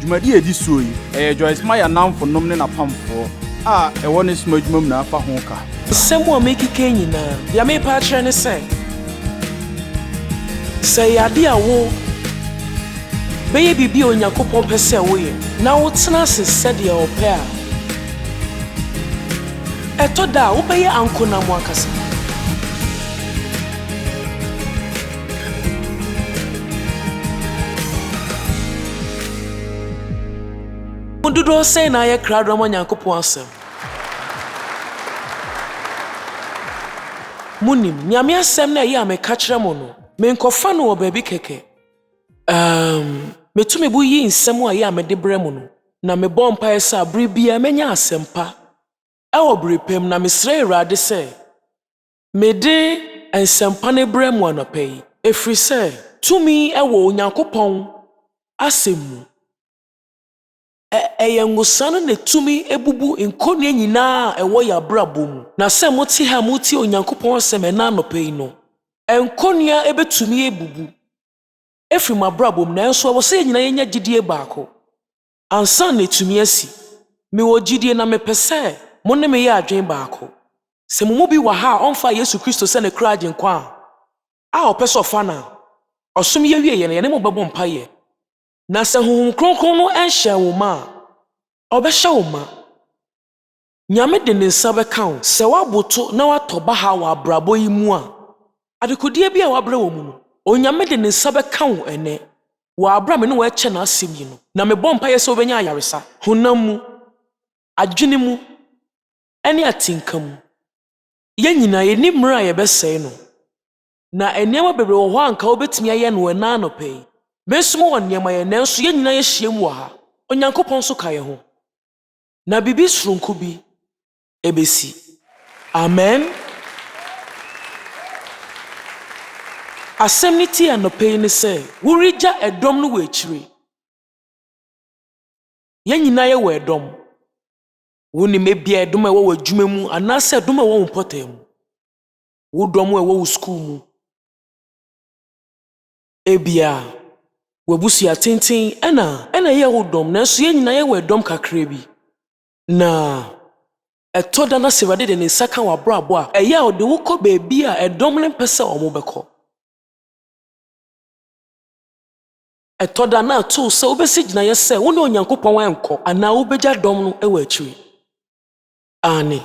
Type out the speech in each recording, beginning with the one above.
Dwumadi edi so yi Joyce Meyer namfo nom ne napamfo ɛwɔ ne soma dwuma mu na afa ho ka. Sɛmo a mekike nyina ya mepa akyerɛ ne sɛ yade a wo bɛyɛ bibi Onyankopɔn pɛ sɛ woyɛ na wo tena ase sɛdeɛ ɔpɛ a ɛtɔ da wo bɛyɛ anko na mo akasa. Mududo say na ye krado mo Onyankopɔn asɛm. Munim nyame asɛm na ye ameka kyerɛ mo no me nkɔfa no wɔ baabi kɛkɛ. Metumi bu yi nsɛm a ye amede brɛ mo no na me bɔ mpae sɛ abere bia menya asɛmpa ɛwɔ berepam na mesrɛ Awurade sɛ mede nsɛmpa ne brɛ mo anɔpa yi ɛfiri sɛ tumi ɛwɔ Onyankopɔn asɛm mu. Ɛyɛ ngusano ne tumi ebubu nkonia nyinaa ɛwɔ ya brabo mu na sɛ mote ha mote Onyankopɔn asɛm ɛna anɔpa yi no nkonia ebetumi ebubu efiri ma brabo mu na nso ɛwɔ sɛ nyina yenya gidie baako ansa na etumi asi me wɔ gidie na mepɛ sɛ mo ne me yɛ adwen baako sɛ mo mu bi wɔ ha ɔmfa Yesu Kristo sɛ ne kra agye nkwa a ɔpɛ sɛ ɔfa na ɔsom yɛ wie yɛ ne mo bɛbɔ mpaeɛ. Na sɛ Honhom Kronkron no ɛnhyɛ wo ma ɔbɛhyɛ wo ma nyame de ne nsa bɛka wo sɛ waboto na watɔ baha wɔ abrabɔ yi mu a adekodie bi a wabrɛ wɔ mu no onyame de ne nsa bɛka wo ɛnɛ wɔ abra me no wɔɛkyɛ na asɛm yi no na mebɔ mpaeɛ sɛ wobɛnya ayaresa honam mu adwene mu ɛne atinka mu yɛn nyinaa yɛni mmara a yɛbɛsɛe no na nneɛma bebree wɔ hɔ anka wobɛtumi ayɛ no ɛna anɔpa yi. Mesmo wɔ nneɛma yɛ nanso yɛn nyinaa yɛhyia mu wɔ ha Onyankopɔn nso ka yɛn ho na bibi soronko bi ebesi. Amen. Asɛm ne ti anɔpa yi ne sɛ Woregya Ɛdɔm no wɔ Akyire. Yɛn nyinaa yɛ wɔ ɛdɔm. Wonim ebia ɛdɔm a ɛwɔ wɔ adwuma mu anaasɛ ɛdɔm a ɛwɔ wo mpɔtaa mu. Wo dɔm a ɛwɔ wo school mu. Ebia wabusua tenten ɛna yɛ wo dɔm nanso yɛn nyinaa yɛ wɔ ɛdɔm kakra bi na ɛtɔ da na sɛ Awurade de ne nsa ka wɔ abrabɔ a ɛyɛ a ɔde wo kɔ baabi a ɛdɔm ne mpɛ sɛ ɔmo bɛkɔ. Ɛtɔ da na ato sɛ wobɛsi gyinaeɛ sɛ wo ne Onyankopɔn ɛnkɔ anaa wobɛgya dɔm no ɛwɔ Akyire. Ane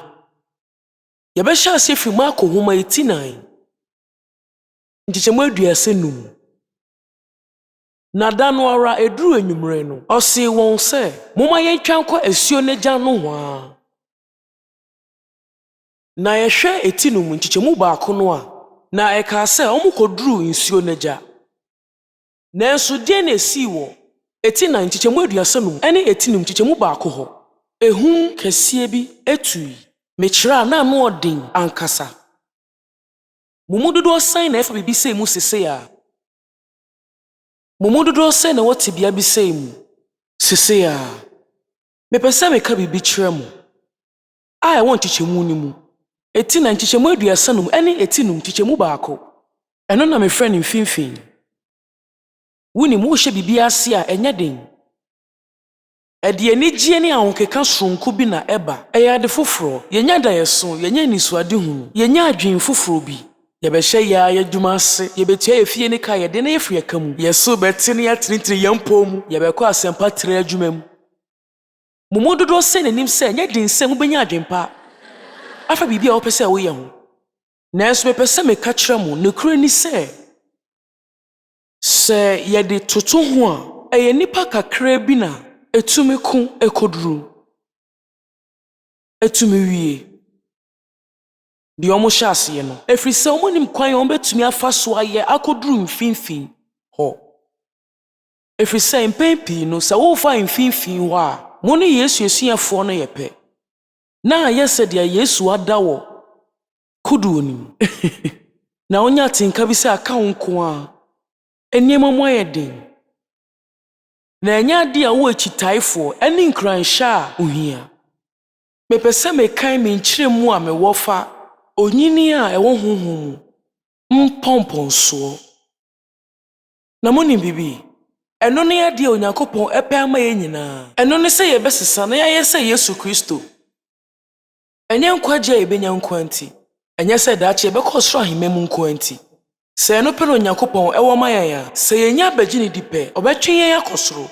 yɛbɛhyɛ ase firi mu akɔ homa eti 9 nkyekyɛmu 35. Na da no ara eduru enwumre no ɔse wɔn sɛ moma yɛntwa nkɔ asuo n'agya no hɔ na yɛhwɛ eti no mu nkyekyɛmu baako no a na ɛka sɛ ɔmo kɔduru nsuo n'agya nanso deɛ na esi wɔ eti na nkyekyɛmu 30 no ɛne eti no nkyekyɛmu baako hɔ ehu kɛseɛ bi etui mekyerɛ a na ano ɔden ankasa mumu dodoɔ san na ɛfa bibi sɛ mu sese a Mumududo sɛ na wɔte bia bi sɛ mu sese a mepɛ sɛ meka bibi kyerɛ mu a ɛwɔ nkyekyɛmu ni mu eti na nkyekyɛmu 30 no ɛne eti no nkyekyɛmu baako ɛno na mefrɛ ne mfimfini wonim wohyɛ bibi ase a ɛnyɛ den ɛde anigye ne ahokeka soronko bi na ɛba ɛyɛ ade foforɔ yɛnya daeɛso yɛnya nisuade hu yɛnya adwen foforɔ bi yɛbɛhyɛ ya yɛdwuma ase yɛbɛtua yɛfie ne ka yɛde na yɛfiri aka mu yɛso bɛte ne yɛtenetene yɛmpɔ mu yɛbɛkɔ asɛmpa tere adwuma mu mumu dodoɔ sɛ n'anim sɛ nyɛ den sɛ mobɛnya adwempa afa biribi a wopɛ sɛ woyɛ ho nanso mepɛ sɛ meka kyerɛ mo nokura ni sɛ yɛde toto ho a ɛyɛ nipa kakra bi na etumi ko ekoduru etumi wie di ɔmo hyɛ aseɛ no ɛfiri sɛ ɔmo nim kwan ɔmo betumi afa so ayɛ akoduru mfimfini hɔ ɛfiri sɛ mpɛn pii no sɛ wofa mfimfini hɔ a mo ne Yesu esuafoɔ no yɛ pɛ na ayɛ sɛ deɛ Yesu ada wɔ kodoɔ nim na onya atenka bi sɛ aka wo nko a nneɛma mo ayɛ den na ɛnyɛ ade a wo akyitaefoɔ ɛne nkuranhyj a ohia mepɛ sɛ mekan me nkyerɛ mu a mewɔ fa onyini a ɛwɔ honhom mu mpɔmpɔnsoɔ na mo nim bibi Ɛno ne ade Onyankopɔn ɛpɛ ama yɛn nyinaa. Ɛno ne sɛ yɛbɛsesa na yɛayɛ sɛ Yesu Kristo. Ɛnyɛ nkwagye a yɛbɛnya nkwa nti. Ɛnyɛ sɛ daakye yɛbɛkɔ soro ahemma mu nkwa nti. Sɛ ɛno pɛ na Onyankopɔn ɛwɔ ma yɛn a, sɛ yɛnya abɛgye ne di pɛ, ɔbɛtwe yɛn akɔ soro.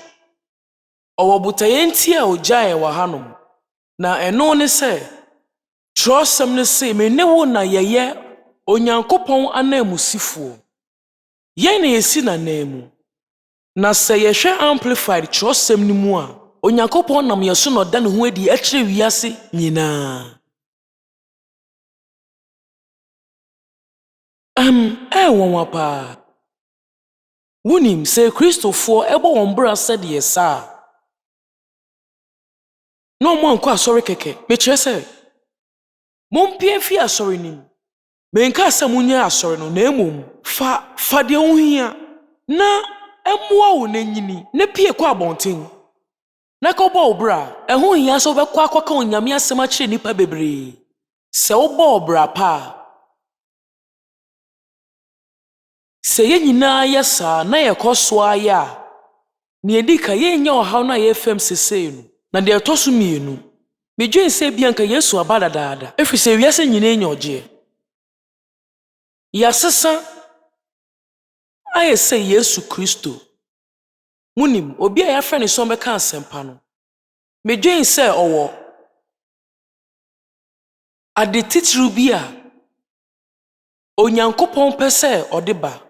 Ɔwɔ botaeɛ nti a ogyae wɔ hanom. Na ɛno ne sɛ, Kyerɛwsɛm ne se, me ne wo na yɛyɛ Onyankopɔn ananmusifoɔ. Yɛn na yɛsi n'anan mu. Na sɛ yɛhwɛ Amplified Kyerɛwsɛm no mu a, Onyankopɔn nam yɛso na ɔda ne ho adi akyerɛ wiase nyinaa. Ɛwɔnwa paa. Wonim sɛ Kristofoɔ ɛbɔ wɔn bra sɛdeɛ saa. Na ɔmo ankɔ asɔre kɛkɛ. Mekyerɛ sɛ, mompie fi asɔre nim. Menka sɛ munya asɔre no, na mmom, fa deɛ wohia. Na ɛmmoa wo n'anyini, na pie kɔ abɔnten. Na kɔbɔ wo bra, ɛho hia sɛ wobɛkɔ akɔka Onyame asɛm akyerɛ nnipa bebree. Sɛ wobɔ wo bra pa a, sɛ yɛn nyinaa yɛ saa na yɛkɔ so ayɛ a, nea ɛdi ka yɛnyɛ ɔhaw no a yɛfam sesei no. Na deɛ ɛtɔ so mmienu, medwen sɛ bia nka Yesu aba dadaada, ɛfiri sɛ wiase nyinaa nya ɔgyeɛ. Yɛasesa ayɛ sɛ Yesu Kristo. Munim, obi a yɛafrɛ ne sɛ ɔmmɛka asɛmpa no, medwen sɛ ɔwɔ ade titiriw bi a Onyankopɔn pɛ sɛ ɔde ba.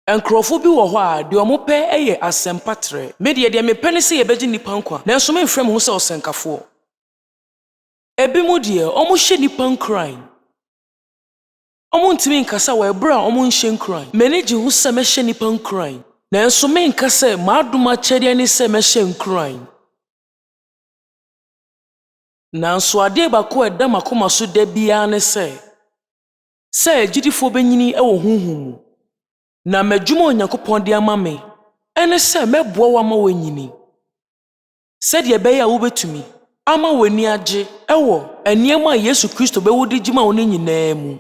Nkurɔfo bi wɔ hɔ a deɛ ɔmo pɛ yɛ asɛmpa trɛ. Me deɛ mepɛ ne sɛ yɛbɛgye nnipa nkwa, nanso memfrɛ me ho sɛ ɔsɛnkafoɔ. Ebi mu deɛ ɔmo hyɛ nnipa nkuran. Ɔmo ntumi nkasa wɔ ɛberɛ a ɔmo nhyɛ nkuran. M'ani gye ho sɛ mɛhyɛ nnipa nkuran, nanso menka sɛ m'adom akyɛdeɛ ne sɛ mɛhyɛ nkuran. Nanso adeɛ baako a ɛda m'akoma so da biara ne sɛ agyidifoɔ bɛnyini wɔ honhom mu. Na m'adwuma Onyankopɔn de ama me ɛne sɛ mɛboa wo ama w'anyini. Sɛdeɛ ɛbɛyɛ a wobɛtumi ama w'ani agye ɛwɔ nneɛma a Yesu Kristo bɛwo de gyima wo no nyinaa mu.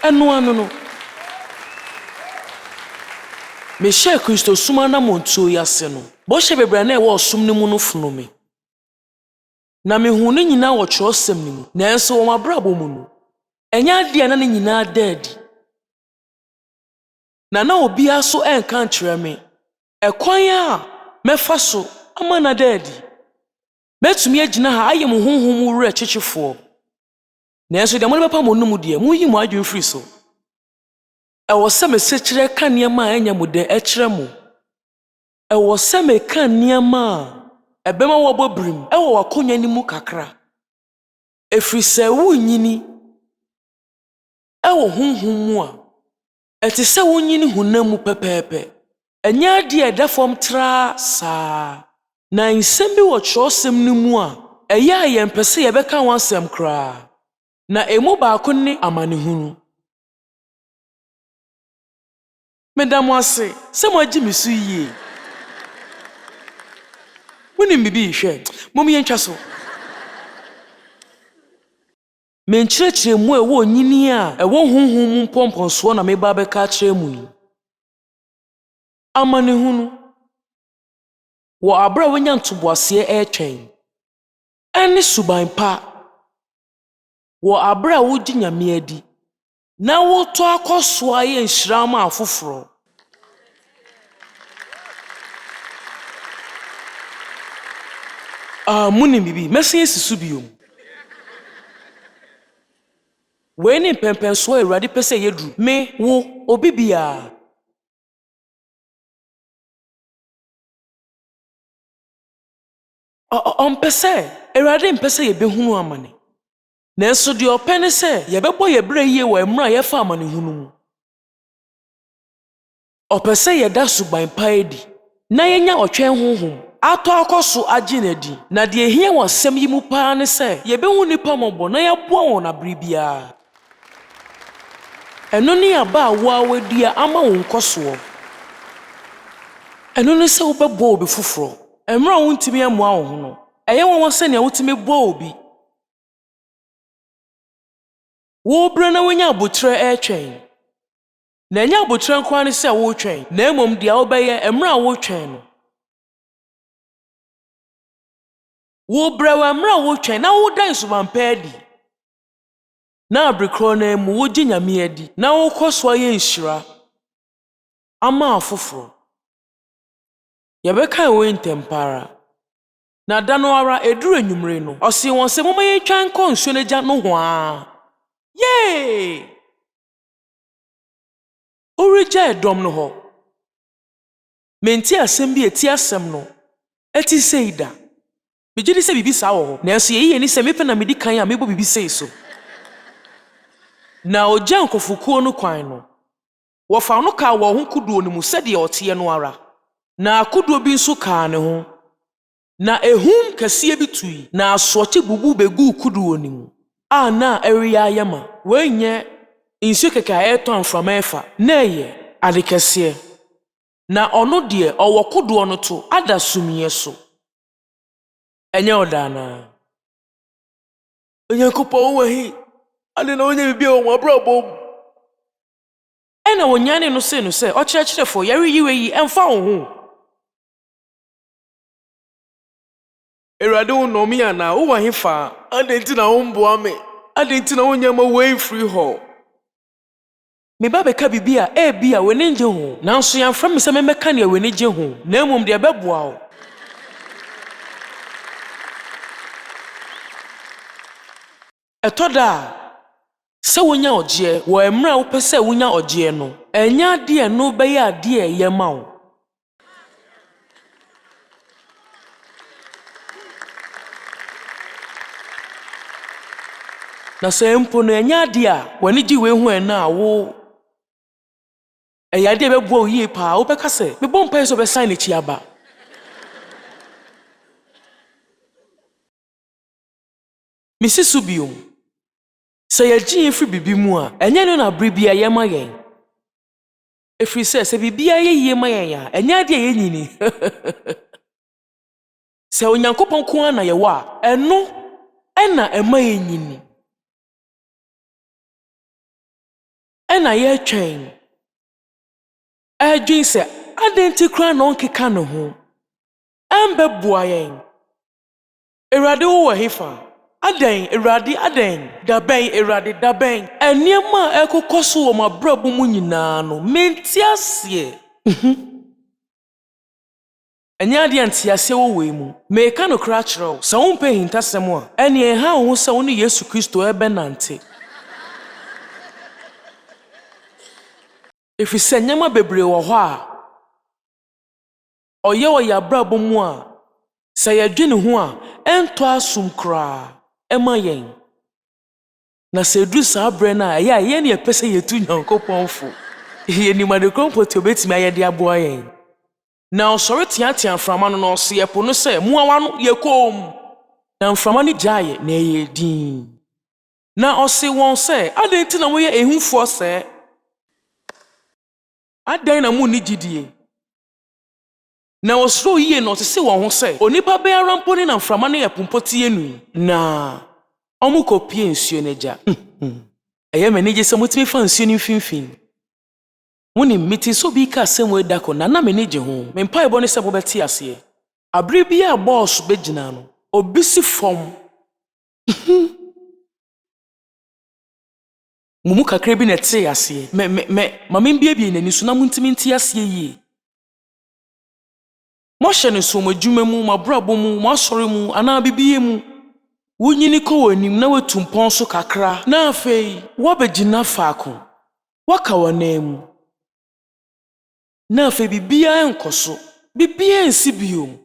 Ɛno ano no, mehyɛ Kristo suma na montuo yi ase no, bɔhyɛ bebree na ɛwɔ ɔsom no mu no fono me. Na mehu ne nyinaa wɔ Kyerɛwsɛm no mu, nanso wɔ m'abrabɔ mu no, ɛnyɛ adeɛ na ne nyinaa da adi. Na obiara so ɛnka nkyerɛ me ɛkwan a mɛfa so ama na da adi. Mɛtumi agyina ha ayɛ mo honhom mu wura kyekyefoɔ. Nanso deɛ mo bɛpa mo no mu deɛ, monyi mo adwene firi so. Ɛwɔ sɛ mesekyerɛ ka nneɛma a ɛnyɛ mo dɛ ɛkyerɛ mo. Ɛwɔ sɛ meka nneɛma a ɛbɛma wɔbɔ birim ɛwɔ w'akonnwa no mu kakra. Ɛfiri sɛ wonyini ɛwɔ honhom mu a, ɛte sɛ wonyini honam mu pɛpɛɛpɛ. Ɛnyɛ adeɛ ɛda fam traa saa. Na nsɛm bi wɔ Kyerɛwsɛm no mu a ɛyɛ a yɛmpɛ sɛ yɛbɛka ho asɛm koraa. Na emu baako ne amanehunu. Meda mo ase sɛ moagye me so yie. Wonim bibi hwɛ, mom yɛntwa so. Menkyerɛkyerɛ mu a ɛwɔ nyini a ɛwɔ honhom mu mpɔmpɔnsoɔ na meba bɛka akyerɛ mu yi. Amanehunu wɔ abra wonya ntoboaseɛ ɛtwɛn. Ɛne suban pa wɔ abra wogye Nyame adi. Na wotɔ akɔ so ayɛ nhyira ma afoforɔ. Munim bibi, mɛsen asisu biom. Wei ne mpɛmpɛnsoɔ Awurade pɛ sɛ yɛduru. Me, wo, obi biara. Ɔmpɛ sɛ, Awurade mpɛ sɛ yɛbɛhunu amane. Nanso deɛ ɔpɛ ne sɛ yɛbɛbɔ yɛbrɛ yie wɔ mmerɛ a yɛfa amanehunu mu. Ɔpɛ sɛ yɛda suban pa adi, na yɛnya ɔtwɛn honhom, atɔ akɔ so agye n'adi. Na deɛ ehia wɔ asɛm yi mu paa ne sɛ yɛbɛhu nnipa mmɔbɔ na yɛaboa wɔn abere biara. Ɛno ne aba a woadua ama wo nkɔsoɔ. Ɛno ne sɛ wobɛbɔ obi foforɔ. Mmerɛ a wontumi amoa wo ho no, ɛyɛ wɔn sɛnea wotumi bɔ obi. Wobrɛ na wonya abotire ɛtwɛn. Na nya abotire nkwa ne se wo twɛn na emom dia wo bɛyɛ emra wo twɛn no wo brewa emra wo twɛn na wo dan suban pɛdi na abrekro na mu wo gye nyame adi na wo kɔso ayɛ nhyira ama afoforo yɛbɛka wo ntempara na da no ara eduru enwumre no ɔse wɔn se moma yɛtwan kɔ nsuo no gya no hwaa yee Woregya Ɛdɔm no hɔ menti asɛm bi eti asɛm no eti seida megye di sɛ bibi saa wɔ hɔ nanso yɛyɛ ni sɛ mepɛ na medi kan a mebɔ bibi sei so na ogya nkofokuo no kwan no wɔfa no ka wɔ ho kuduo no mu sɛdeɛ ɔteɛ no ara na kuduo bi nso kaa ne ho na ehum kɛseɛ bi tui na asoɔkye bubu begu kuduo no mu a na ɛreyɛ ayama wɔnyɛ nsuo kɛkɛ a ɛtɔ mframa ɛfa na ɛyɛ ade kɛseɛ na ɔno deɛ ɔwɔ kodoɔ no to ada sumiɛ so ɛnyɛ ɔdana Onyankopcn wahi ade na onye bibi wɔ abrabom ɛna wonyane no se no sɛ ɔkyerɛkyerɛfo yɛre yiwe yi ɛmfa wo ho Erade wo no mi ana wo wahi fa ade nti na wo mboa me ade nti na wonyama wei free hɔ Me ba bɛka bibi a ebi a w'ani gye ho nanso yɛmfa me sɛ mɛmɛka ne w'ani gye ho na mmom deɛ bɛboa wo ɛtɔ da sɛ wonya ɔgyeɛ wɔ emra a wopɛ sɛ wonya ɔgyeɛ no ɛnya adeɛ no bɛyɛ adeɛ ɛyɛ ma wo na sɛ mpo no ɛnya adeɛ a w'ani gye wei ho ɛna a wo ɛyɛ adeɛ bɛboa wo yie paa wobɛka sɛ mebɔ mpae sɛ wobɛsan n'akyi aba mesi so biom sɛ yɛgye yɛfiri bibi mu a ɛnyɛ no na bere bia yɛma yɛn ɛfiri sɛ bibia yɛyie ma yɛn a ɛnyɛ adeɛ yɛnyini sɛ Onyankopɔn ko na yɛwɔ a ɛno ɛna ɛma yɛnyini ɛna yɛtwɛn ɛdwen sɛ adɛn nti kora na ɔnkeka ne ho ɛmbɛboa yɛn Awurade wo wɔ hefa adɛn Awurade adɛn dabɛn Awurade dabɛn ɛnneɛma a ɛkokɔ so wɔ m'abrabɔ mu nyinaa no menti aseɛ ɛnyɛ adeɛ nte aseɛ wɔ wei mu meka no kora kyerɛ wo sɛ wompɛ hintasɛm a ɛne ɛha wo ho sɛ wo ne Yesu Kristo ɛbɛnante Ɛfiri sɛ nneɛma bebree wɔ hɔ a ɔyɛ wɔ yɛ abrabɔ mu a sɛ yɛdwe ne ho a ɛntɔ asom koraa ɛma yɛn na sɛ ɛduru saa berɛ no a ɛyɛ a yɛn ne yɛpɛ sɛ yɛtu Nyankopɔn fo yɛnim ade krompɔte obɛtumi ayɛ de aboa yɛn na ɔsɔre teatea mframa no na ɔse yɛpo no sɛ mmoawa no yɛkɔm na mframa no gyaeɛ na ɛyɛ din na ɔse wɔn sɛ adɛn nti na moyɛ ehufoɔ sɛ adɛn na munni gyidie na wɔsoro yie na ɔte sɛ wɔn ho sɛ onipa bɛyara mpo ne na mframa no yɛ pompotie nu na ɔmo kɔpie nsuo no gya ɛyɛ m'anigye sɛ motumi fa nsuo no mfimfini wonim meti sɛ obi ka asɛm wɔ da kɔ na m'anigye ho mempaebɔ ne sɛ mobɛte aseɛ abere bi a bɔɔso bɛgyina no obi si fam mumu kakra bi na ɛte aseɛ ma membiebie n'ani so na montimi nte aseɛ yie Mohyɛ ne so adwuma mu mabrabɔ mu masɔre mu anaa bibie mu wonyini kɔ wɔ anim na watu mpɔn so kakra na afei woabɛgyina faako waka wɔ nan mu na afei bibia nkɔ so bibia nsi biom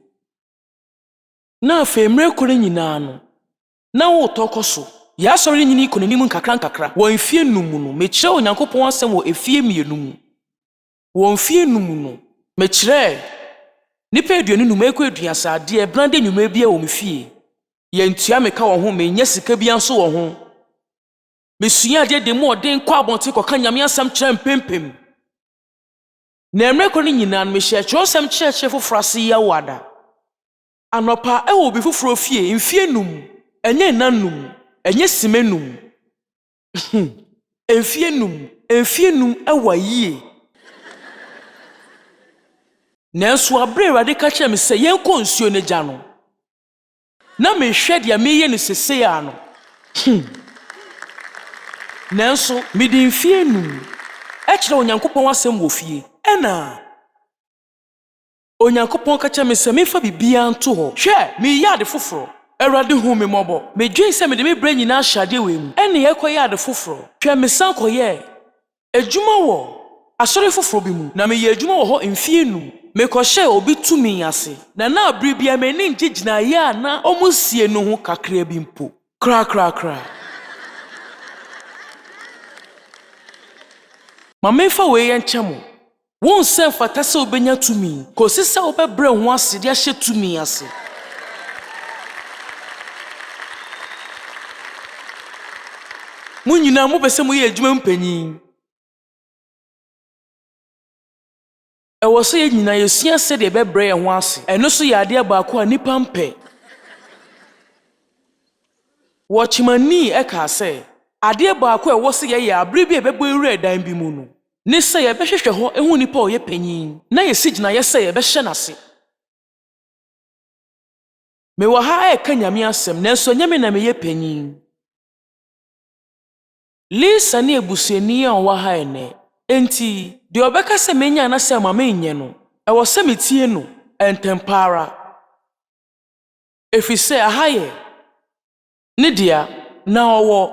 na afei mmerɛ kɔ nyinaa no na wotɔ kɔ so yɛasɔre nyini kɔ n'anim nkakra wɔ mfie num no mekyerɛ Onyankopɔn asɛm wɔ efie mmienu mu wɔ mfie num no mekyerɛ nipa aduonu num ekɔ aduasa ade brande nnwuma bia wɔ mfie yɛntua meka wɔ ho menyɛ sika bia nso wɔ ho mesua ade de mu ɔden kɔ abɔnte kɔka nyame asɛm kyerɛ mpempem na mmerɛ kɔ no nyinaa no mehyɛ kyerɛwsɛm kyerɛkyerɛ foforɔ ase yɛ wada anɔpa ɛwɔ obi foforɔ fie mfie num ɛnyɛ nanum ɛnyɛ sime num mfie num Emfienum ewa yie. Nanso abre Awurade ka kyerɛ me sɛ yɛnkɔ nsuo ne gya no. Na mehwɛ deɛ meyɛ no sesee ano. Nanso mede mfienum ɛkyerɛ Onyankopɔn asɛm wɔ fie. Ɛna Onyankopɔn ka kyerɛ me sɛ mefa bibia nto hɔ. Hwɛ, meyɛ ade foforo. Awurade hu me mmɔbɔ. Medwen sɛ mede me brɛ nyinaa hyade wɔ mu. Ɛne yɛkɔyɛ ade foforo. Hwɛ me san kɔyɛ adwuma wɔ asɔre foforo bi mu. Na meyɛ adwuma wɔ hɔ mfienum. Mekɔhyɛ obi tumi ase. Na abere bia m'ani ngye gyinaeɛ a na ɔmo sie no ho kakra bi mpo. Kra. Ma mefa wei yɛ nkyɛ mo. Won sɛ mfata sɛ wobɛnya tumi. Kɔsi sɛ wobɛbrɛ ho ase de ahyɛ tumi ase. Mo nyinaa mo bɛsɛ mo yɛ adwuma mpanyin. Ɛwɔ sɛ yɛ nyinaa yɛsua sɛ de bɛbrɛ yɛn ho ase. Ɛno so yɛ adeɛ baako a nipa mpɛ. Wɔkyemani ɛka sɛ adeɛ baako a ɛwɔ sɛ yɛyɛ abere bi a ɛbɛbɔ ewura dan bi mu no. Ne sɛ yɛbɛhwehwɛ hɔ ehu nipa a ɔyɛ panyin. Na yɛsi gyina yɛ sɛ yɛbɛhyɛ n'ase. Mewɔ ha ɛka Nyame asɛm nanso nyɛ me na meyɛ panyin. Lisa ne ebusuani a ɔwɔ ha ene. Enti, deɛ ɔbɛka sɛ menya na sɛ ma menyɛ no, ɛwɔ sɛ metie no, ɛntɛmpaara. Ɛfiri sɛ aha yɛ ne dea na ɔwɔ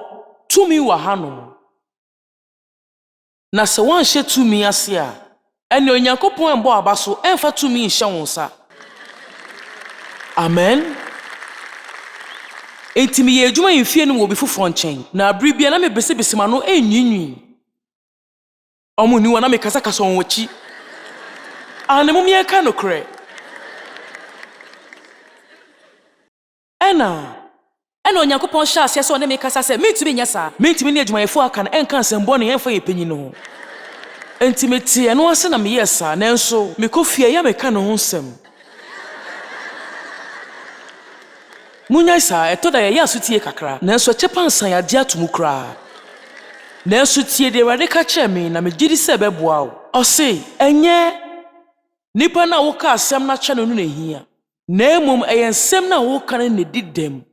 tumi wɔ ha no. Na sɛ wɔnhyɛ tumi ase a, ɛne Onyankopɔn mbɔ aba so ɛmfa tumi nhyɛ wo nsa. Amen. Enti meyɛ adwuma mfie no wɔ bi foforɔ nkyɛn. Na abere bia na mebesebese ma no enwinwi. Ɔmo ni wana mekasa-kasa wɔn akyi. Ana mo miɛka no korɛ. Ɛna Onyankopɔn hyɛ aseɛ sɛ ɔne mekasa sɛ mentumi nyɛ saa. Mentumi ne adwumayɛfo aka no ɛnka nsɛmbɔ ne yɛmfa yɛ panyin no ho. Enti mete ɛno ase na meyɛ saa nanso mekɔ fie ya meka ne ho nsɛm. Munyai saa ɛtɔ da yɛyɛ asotie kakra nanso ɛkyɛ pansan yɛagye ato mu koraa. Nanso tie de Awurade ka kyerɛ me na megye di sɛ ɛbɛboa wo. Ɔse ɛnyɛ nipa na woka asɛm na kyɛ no no na ehia. Na mmom ɛyɛ nsɛm na woka no na di dɛm.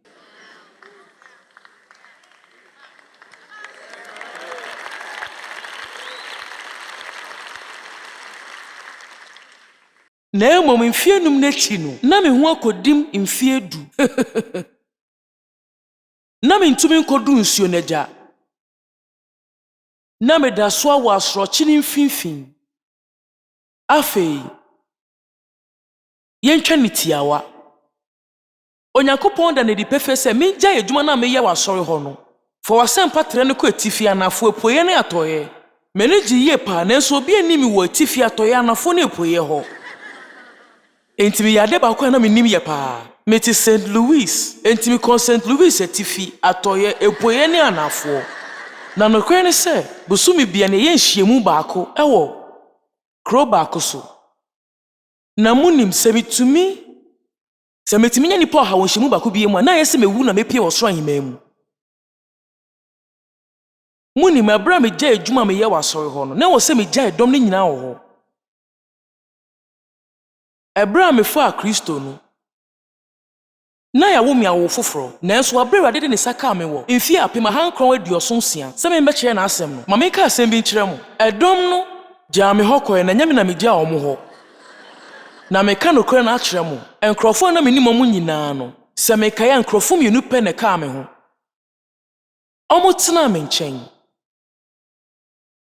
Na mmom mfienum n'akyi no na me ho akodim mfie du. Na me ntumi nkodu nsuo n'agya. Na me da so awɔ asorɔkye ne mfimfini. Afei, yɛntwa ne tiawa. Onyankopɔn da ne di pɛfɛ sɛ mengya adwuma na meyɛ wɔ asɔre hɔ no. For wasɛm patrɛ no kɔ atifi anafo apueɛ ne atɔeɛ. M'ani gye yie paa nanso obi anim wɔ atifi atɔeɛ anafo ne apueɛ hɔ. Enti me yade baako na menim yɛ paa. Mete St. Louis. Enti me kɔ St. Louis atifi atɔeɛ apueɛ ne anafo. Na nokware ne sɛ busumi bia ne yɛ nhyiamu baako ɛwɔ kuro baako so. Na munim sɛ metumi nya nipa ɔha wɔ nhyiamu baako bie mu a na yɛ sɛ mewu na mepie wɔ soro ahemmaa mu. Munim abra megya adwuma meyɛ wɔ asɔre hɔ no na wɔ sɛ megya ɛdɔm ne nyinaa wɔ hɔ. Abra mefa Kristo no na yawo mi awo foforo nanso abere Awurade de ne saka me wo mfie apem ahankron aduoso nsia sɛ me mbɛkyerɛ na asɛm no ma me ka asɛm bi nkyerɛ mo ɛdɔm no gya me hɔ kɔɛ na nyame na me gya ɔmo hɔ na me ka no kɔɛ na akyerɛ mo nkrɔfo na me nim ɔmo nyinaa no sɛ me ka ya nkrɔfo mienu pɛ na ka me ho ɔmo tena me nkyɛn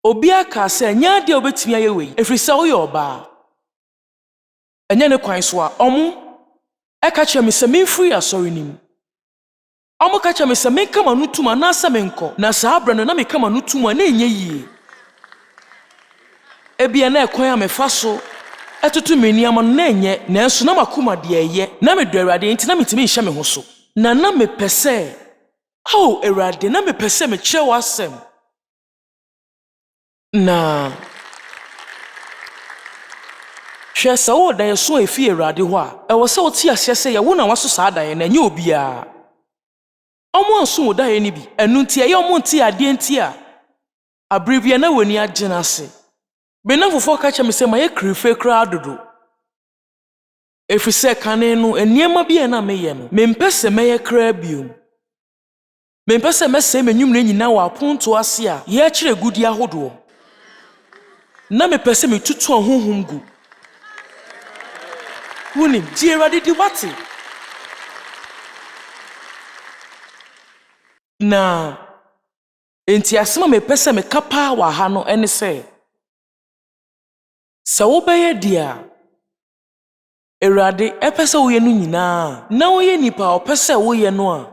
obi aka sɛ nya de obetumi ayɛ wei efiri sɛ ɔyɛ ɔbaa ɛnyɛ ne kwan so a ɔmo eka kyerɛ me sɛ memfiri asɔre nim. Ɔmo ka kyerɛ me sɛ menka ma no tum anaasɛ menkɔ na saa abra no na meka ma no tum a na ɛnyɛ yie. Ebia na ɛkwan a mefa so ɛtoto me nneɛma no na ɛnyɛ nanso na makoma deɛ ɛyɛ na medɔ Awurade nti na metumi nhyɛ me ho so. Na mepɛ sɛ Awurade na mepɛ sɛ mekyerɛ wo asɛm. Na hwɛ sɛ wo da yɛ so efi Awurade hɔ a ɛwɔ sɛ wo te aseɛ sɛ yɛ wo na waso saa da yɛ na nyɛ obiara ɔmo anso wo da yɛ ni bi ɛnu nti ɛyɛ ɔmo nti adeɛ nti a Abribia na woni agena ase. Me na fofo ka kyem se ma ye krife kra adodo. Efise kane no eniema bia na meye no. Mempese meye kra biom. Mempese mese menwum na nyina wa aponto ase a ye Akyire gudi ahodo. Na mepese metutu honhom gu. Woni di Awurade di wate. Na enti asema mepese me kapa wa ha no ene se wo beye dia Awurade epese wo ye no nyina na wo ye nipa opese wo ye no a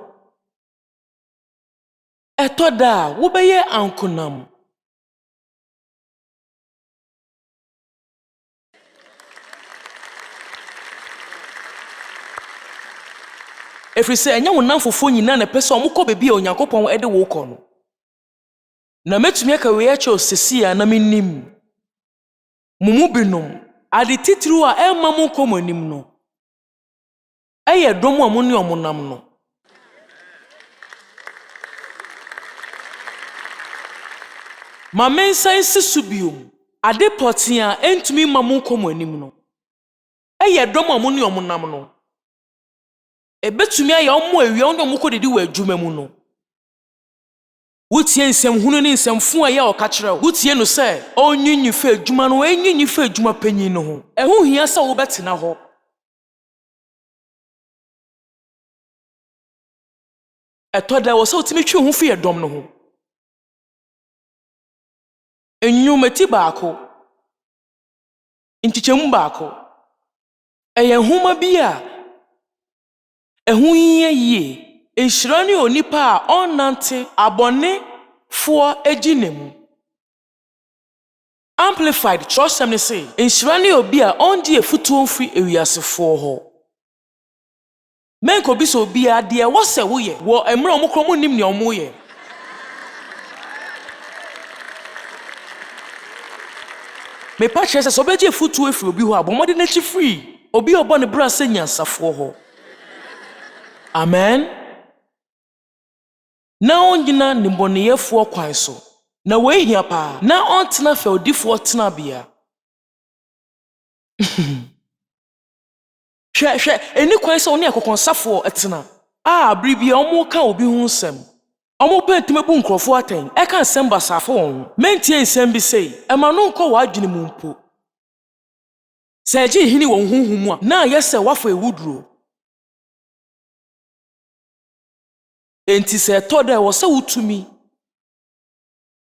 etoda wo beye ankonam efrise enya wo namfofo nyina na pese omukọ bebi a Onyankopcn ede wo kọ no na metumi aka we ya che osesi a na menim mumu binom ade titiri a emam komonim no eye dom a moni omonam no ma mensa nsisu biom ade potin a entumi mam komonim no eye dom a moni omonam no ebetumi aye omo awia ondo mokodedi wa adwuma mu no wotie nsem hunu ne nsem fu aye o ka kire wo wotie no se onyinyi fa adwuma no enyinyi fa adwuma panyin no ho ehu hia se wo betena ho etoda wo se otimi twi ho fi ɛdɔm no ho enyumati baako ntikyem baako eye huma bi a ehu yie enhyira ne onipa a onnante abone fo eginemu amplified trosem ne say enhyira ne obi a onde efutuo mfi ewiasefo ho menko bi so obi a de wo se wo ye wo emre omukromo nim ne omo ye me pa chese so beje efutuo efi obi ho abomode na chi free obi obo ne bra se nyansafo ho amen na onyina nimboneyefo kwan so na we hia pa na ontena fa odifo tena bia hwe eni kwan so oni akokonsafo etena abribia omo ka obi hu nsem omo pentima bu nkrofo aten e ka nsem basafo won mentie nsem bi sei e ma no nko wa adwene mu mpo se ji hini won huhum a na yese wafo ewuduro enti se toda wo se wutumi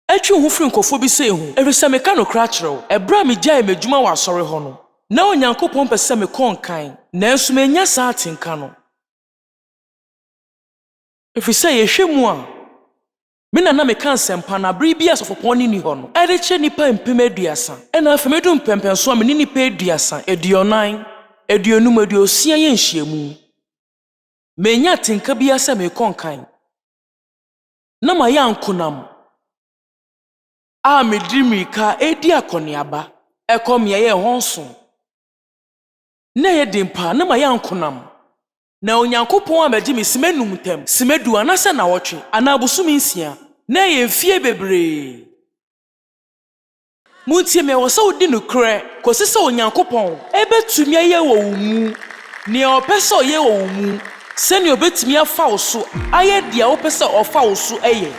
atwi hu firi nkofo bi se hu efise me ka no kra kyerɛw ebra me gyae medwuma wa asɔre ho no na Onyankopɔn pɛ se me kɔnkan na enso me nya saa atenka no efise yehwɛ mu a me na me ka nsɛmpa na bere bi asɔfopɔn ni hɔ no ade kyɛ nipa mpem aduasa ɛna afa me du mpempenso a me ni nipa aduasa aduonan aduonum aduosia yɛ nhyiamu menya tenka bia se me konkan na ma ya nkonam a medimi ka edi akoniaba ekom ye honso na ye dimpa na ma ya nkonam na Onyankopon amagye me simenum tem simedu anase na wotwe ana busumi nsia na ye fie bebre muntie me wo se odi no kre kosi se Onyankopon ebetumi aye wo mu ne opese oye wo mu seni obetimi afa wo so aye dia wo pese ofa wo so eye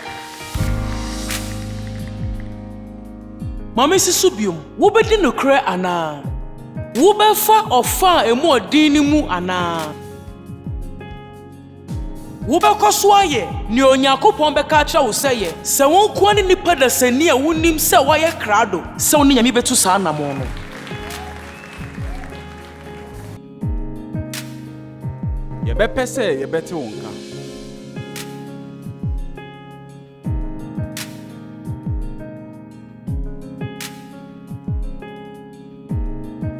mama sisu biom wo bedi no kre ana wo befa ofa emu odin ni mu ana wo bekoso aye ni Onyankopon beka kira wo seye se won ko ani nipa da sani a wonim se waye krado se woni nyame betu saa namo no yebepese yebete wonka